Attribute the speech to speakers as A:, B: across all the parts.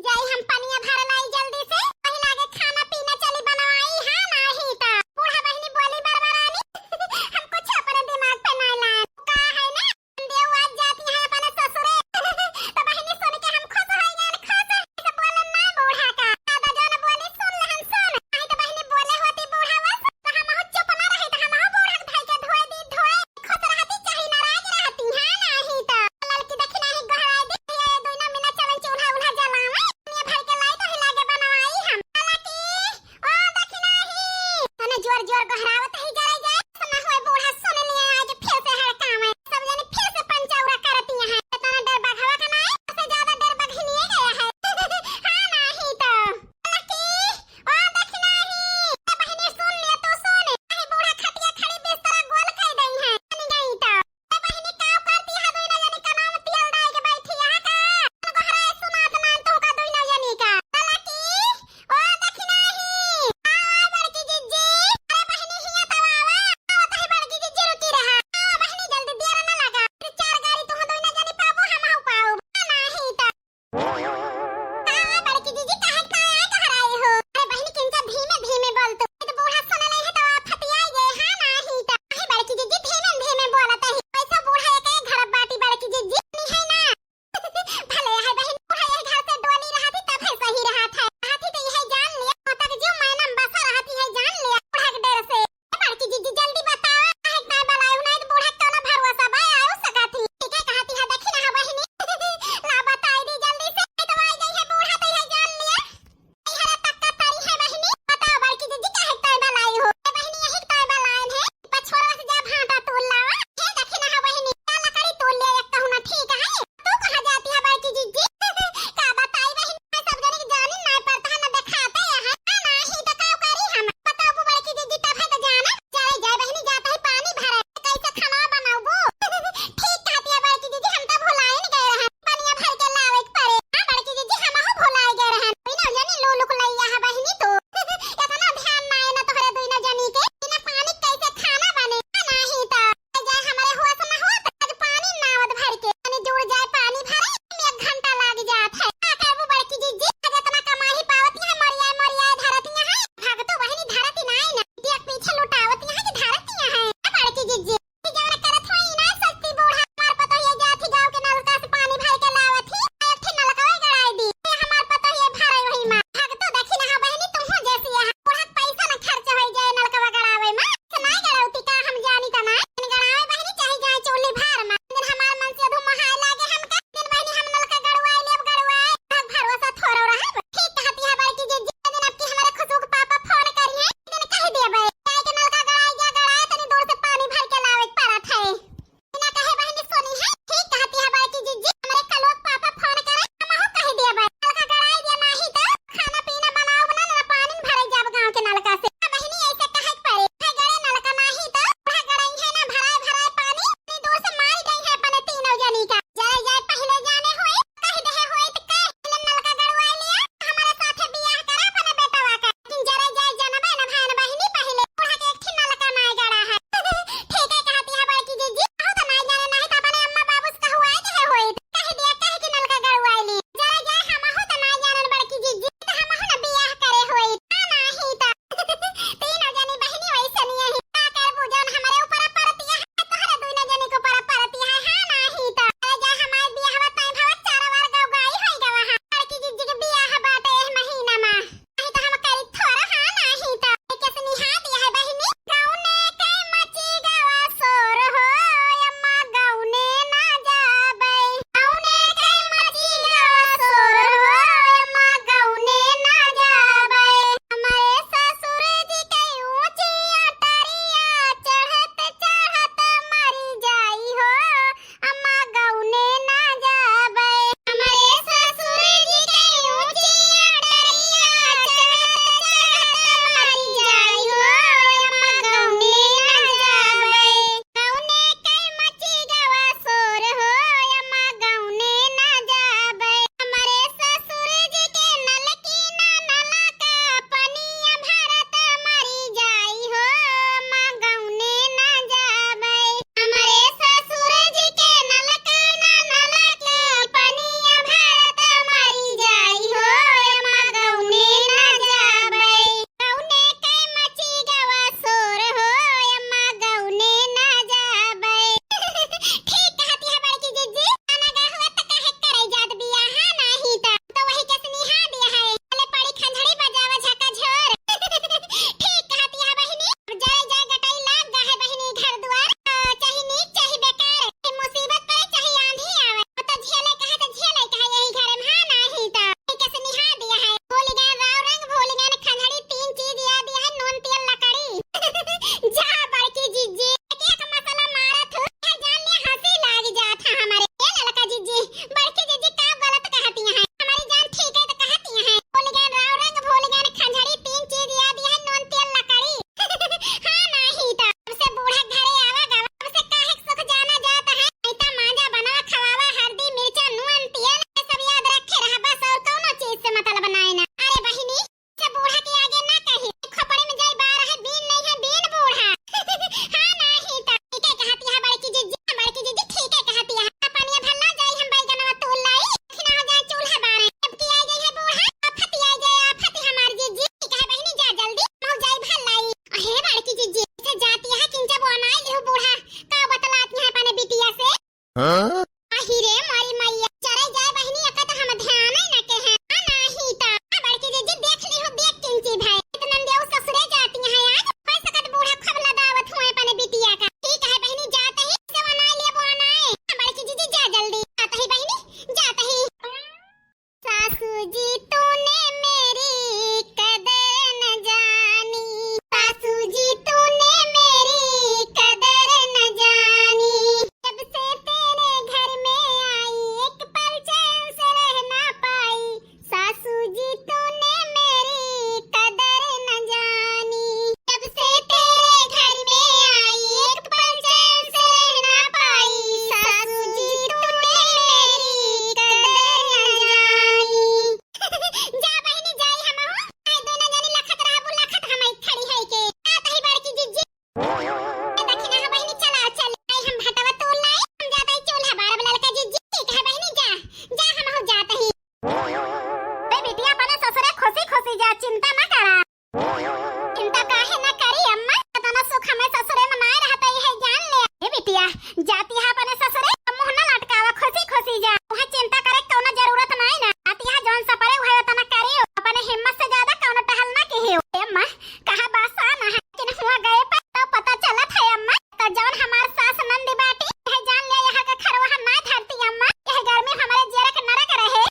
A: जाई हम पनिया भर लाई जल्दी से वही लागे खाना पीना चली बनवाई है नहीं तो बूढ़ा बहनी बोली बरबरानी हम कुछ अपने दिमाग पे ना लाए का है ना देव आज जाती है अपने ससुरे तो बहनी सुन के हम खुश हो गए खुश ऐसे बोलन ना बूढ़ा का दादा जो ने बोली सुन ले हम सुन नहीं तो बहनी बोले होती बूढ़ा बस तो हम हो चुप ना रहे तो हम हो बूढ़ा भाई के धोए दी धोए खुश रहती चाहे नाराज रहती है नहीं तो लड़की देखी नहीं गहरा दी ये दोनों मिनट चलन चूल्हा उल्हा जलावे ये भर के लाई तो जी तूने मेरी कदर न जानी, सासू जी तूने मेरी कदर न जानी। जब से तेरे घर में आई एक पल चैन से रह ना पाई, सासू जी तूने मेरी कदर न जानी। जब से तेरे घर में आई एक पल चैन से रह ना पाई, सासू जी तूने मेरी कदर न जानी। जा बहिनी जाई हम हो, आय दोनों जनी लखत रहबू लखत हम खड़ी है के आत ही बड़की जिज्जी। देखी ना बहिनी चला चल आई हम भटवा तोल लाई, हम जाता ही चूल्हा बारब ललका जिज्जी। ठीक है बहिनी जा जा हम हो जाता ही। बे बिटिया अपने ससुरे खुशी खुशी जा, चिंता ना करा। चिंता काहे ना करी अम्मा, तना सुख में ससुरे में ना रहता ही है जान ले। ए बिटिया जाती है अपने ससुरे, मुंह ना लटकावा, खुशी खुशी जा। वहां चिंता करे कोनो जरूरत नहीं ना, आती है जौन सपरे हुए तना करियो, अपने हिम्मत से ज्यादा कोनो टहल ना के हो। ए अम्मा कहा बात साना है, लेकिन हुआ गए पर तो पता चलत है अम्मा, तो जौन हमार सास नंदी बाटी है जान ले यहाँ का खरवा ना धरती अम्मा, यह घर में हमारे जेरक नरक रहे।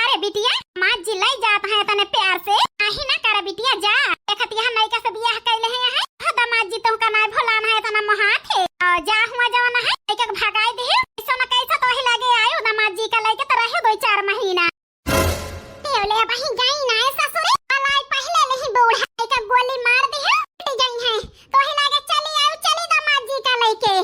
A: अरे बिटिया मां जिलाई जात है तने प्यार से, आही ना कर बिटिया जा। देखत यहां नई का से बियाह कैले है है, हो दामाद जी तो का ना भुलाना है तना महात है। जा हुआ जवन है एक एक भगाई दे, ऐसा ना कैसा तो ही लगे आयो दामाद जी का लेके तो रहे 2-4 महीना। ले बही जाई ना ससुरे, अलाई पहले नहीं बूढ़ा एक गोली मार दे है हट जाई है, तो ही लगे चली आयो चली दामाद जी का लेके।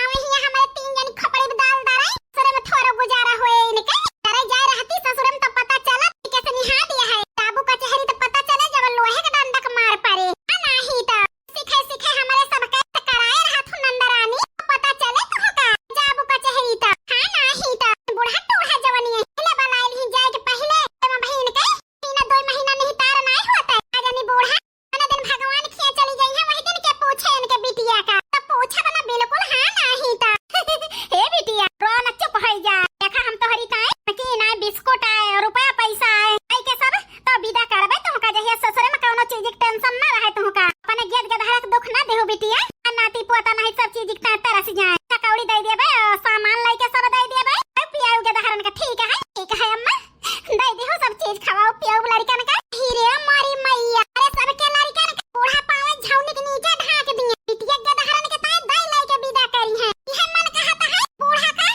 A: आवे ही हमारे 3 जन खपड़ी में दाल दाराई, ससुरे में थोड़ा गुजारा होए इनके। करे जाए रहती ससुरे में तो पता चला कैसे निहा दिया है, बाबू का चेहरी तो पता चले जब लोहे का डंडा का मार पड़े। नहीं तो सीखे सीखे हमारे सब के कराए रहा तू नंदरानी, पता चले तो का जाबू का चेहरी तो। हां नहीं तो बूढ़ा टूढ़ा जवानी है, ले बनाई नहीं जाए के पहले हम बहन के महीना 2 महीना नहीं तार नहीं होता है। आजानी बूढ़ा अन दिन भगवान खिया चली गई है, वही दिन के पूछे इनके बिटिया का तो पूछा बना बिल्कुल। हां नहीं तो हे बिटिया रो न चुप हो जा, देखा हम तो हरी काए कि ना बिस्कुट आए रुपया पैसा आए आई के सब तो विदा करबे तुमका, जहिया ससुरे में कोनो चीज की टेंशन ना रहे तुमका, अपने गेट गधरा के दुख ना देहो बिटिया। नाती पोता नहीं सब चीज की तरस जाए, चकौड़ी दे देबे सामान लेके सब दे देबे, पियाऊ के दहरन का। ठीक है अम्मा दे देहो सब चीज, खवाओ पियाऊ लड़कन का। हीरे मारी मैया अरे सबके लड़कन का बूढ़ा पावे झौनी के नीचे ढाक दिए, बिटिया के दहरन के ताए दई लेके विदा करी है। यह मन कहता है बूढ़ा का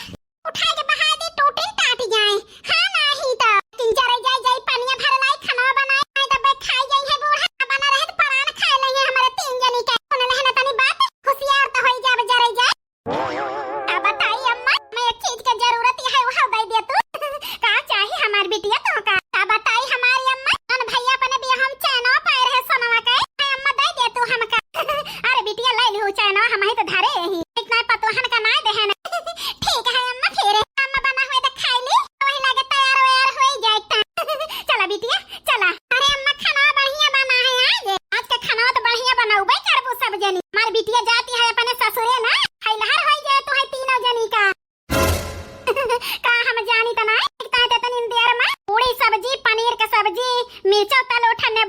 A: उठा के बहा दे टूटी टाट जाए। हां नहीं तो किंचा रह जाए पानिया भर लाई खाना बनाए नहीं तो बैठ खाई गई है बूढ़ा बना रहे तो परान खा लेंगे हमारे 3 जनी के। सुन लेना तनी बात खुशियार तो होई जावे जरे जाए। अब बताई अम्मा मैं एक चीज की जरूरत है वो दे दे तू का चाहिए हमार बिटिया तो का। अब बताई हमारी अम्मा अन भैया अपने भी हम चैनो पाए रहे सोनवा के, है अम्मा दे दे तू हमका। अरे बिटिया ले लो चैनो हम ही तो धरे ही इतना पतोहन का ना देहन। ठीक है अम्मा फिर अम्मा बना हुए तो खाई ली, वही लगे तैयार व्यार हो जाए। चला बिटिया चला। अरे अम्मा खाना बढ़िया बना है आज का खाना तो बढ़िया बनाऊबे करबो सब जनी। हमारी बिटिया जाती है अपने ससुरे ना हैलहर हो जाए तो है 3 जनी का। का हम जानी त ना एकता ते तनी देर में पूरी सब्जी पनीर के सब्जी मिर्चा तल उठने